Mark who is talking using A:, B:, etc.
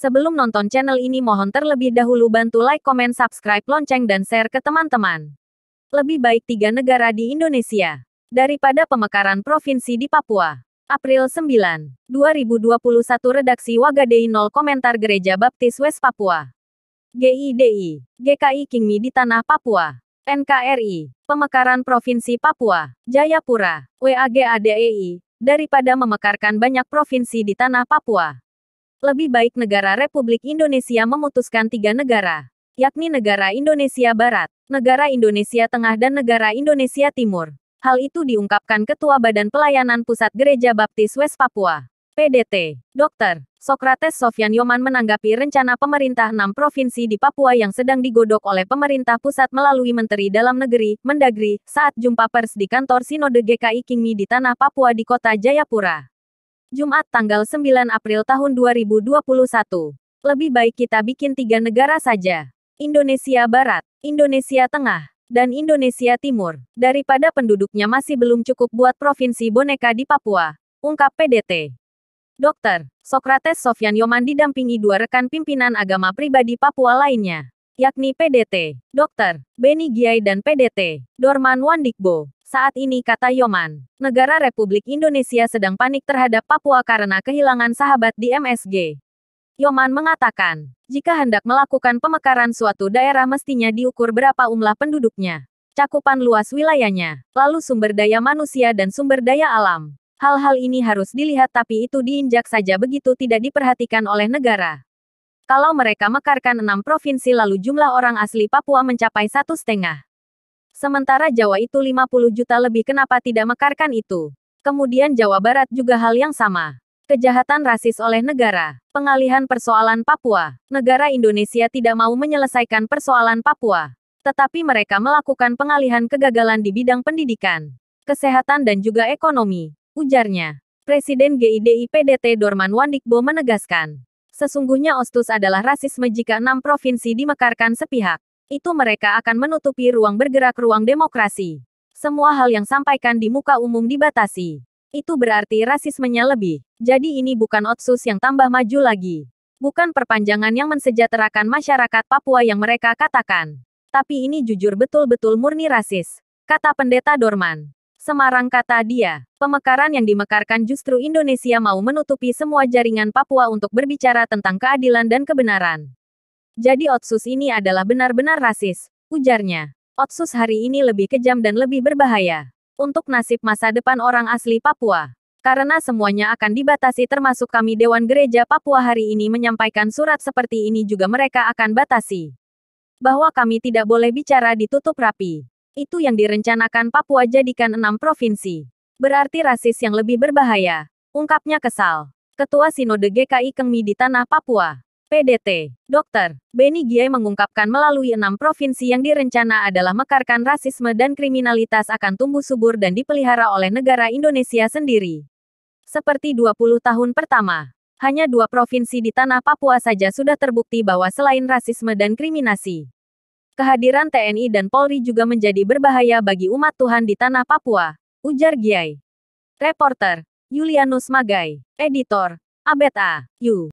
A: Sebelum nonton channel ini mohon terlebih dahulu bantu like, komen, subscribe, lonceng, dan share ke teman-teman. Lebih baik 3 negara di Indonesia daripada pemekaran provinsi di Papua. April 9, 2021 Redaksi Wagadei 0 Komentar Gereja Baptis West Papua. GIDI, GKI Kingmi di Tanah Papua. NKRI, Pemekaran Provinsi Papua, Jayapura, WAGADEI, daripada memekarkan banyak provinsi di Tanah Papua. Lebih baik negara Republik Indonesia memutuskan 3 negara, yakni negara Indonesia Barat, negara Indonesia Tengah dan negara Indonesia Timur. Hal itu diungkapkan Ketua Badan Pelayanan Pusat Gereja Baptis West Papua, PDT, Dr. Sokrates Sofyan Yoman menanggapi rencana pemerintah 6 provinsi di Papua yang sedang digodok oleh pemerintah pusat melalui Menteri Dalam Negeri, Mendagri, saat jumpa pers di kantor Sinode GKI Kingmi di Tanah Papua di Kota Jayapura. Jumat tanggal 9 April tahun 2021. Lebih baik kita bikin 3 negara saja. Indonesia Barat, Indonesia Tengah, dan Indonesia Timur, daripada penduduknya masih belum cukup buat provinsi boneka di Papua, ungkap PDT. Dr. Sokrates Sofyan Yoman didampingi 2 rekan pimpinan agama pribadi Papua lainnya, yakni PDT, Dr. Beni Giai dan PDT, Dorman Wandikbo. Saat ini kata Yoman, negara Republik Indonesia sedang panik terhadap Papua karena kehilangan sahabat di MSG. Yoman mengatakan, jika hendak melakukan pemekaran suatu daerah mestinya diukur berapa umlah penduduknya, cakupan luas wilayahnya, lalu sumber daya manusia dan sumber daya alam. Hal-hal ini harus dilihat tapi itu diinjak saja begitu tidak diperhatikan oleh negara. Kalau mereka mekarkan 6 provinsi lalu jumlah orang asli Papua mencapai 1,5. Sementara Jawa itu 50 juta lebih kenapa tidak mekarkan itu? Kemudian Jawa Barat juga hal yang sama. Kejahatan rasis oleh negara. Pengalihan persoalan Papua. Negara Indonesia tidak mau menyelesaikan persoalan Papua. Tetapi mereka melakukan pengalihan kegagalan di bidang pendidikan, kesehatan dan juga ekonomi. Ujarnya. Presiden GIDI PDT Dorman Wandikbo menegaskan, sesungguhnya OSTUS adalah rasisme jika 6 provinsi dimekarkan sepihak. Itu mereka akan menutupi ruang bergerak ruang demokrasi. Semua hal yang sampaikan di muka umum dibatasi. Itu berarti rasismenya lebih. Jadi ini bukan OSTUS yang tambah maju lagi. Bukan perpanjangan yang mensejahterakan masyarakat Papua yang mereka katakan. Tapi ini jujur betul-betul murni rasis, kata Pendeta Dorman. Semarang kata dia, pemekaran yang dimekarkan justru Indonesia mau menutupi semua jaringan Papua untuk berbicara tentang keadilan dan kebenaran. Jadi OSTUS ini adalah benar-benar rasis, ujarnya. OSTUS hari ini lebih kejam dan lebih berbahaya untuk nasib masa depan orang asli Papua. Karena semuanya akan dibatasi termasuk kami Dewan Gereja Papua hari ini menyampaikan surat seperti ini juga mereka akan batasi. Bahwa kami tidak boleh bicara ditutup rapi. Itu yang direncanakan Papua jadikan 6 provinsi. Berarti rasis yang lebih berbahaya, ungkapnya kesal. Ketua Sinode GKI Kingmi di Tanah Papua, PDT, Dr. Beni Giai mengungkapkan melalui 6 provinsi yang direncana adalah mekarkan rasisme dan kriminalitas akan tumbuh subur dan dipelihara oleh negara Indonesia sendiri. Seperti 20 tahun pertama, hanya 2 provinsi di Tanah Papua saja sudah terbukti bahwa selain rasisme dan kriminasi, kehadiran TNI dan Polri juga menjadi berbahaya bagi umat Tuhan di Tanah Papua, ujar Giai. Reporter, Julianus Magai. Editor, Abed A. Yu.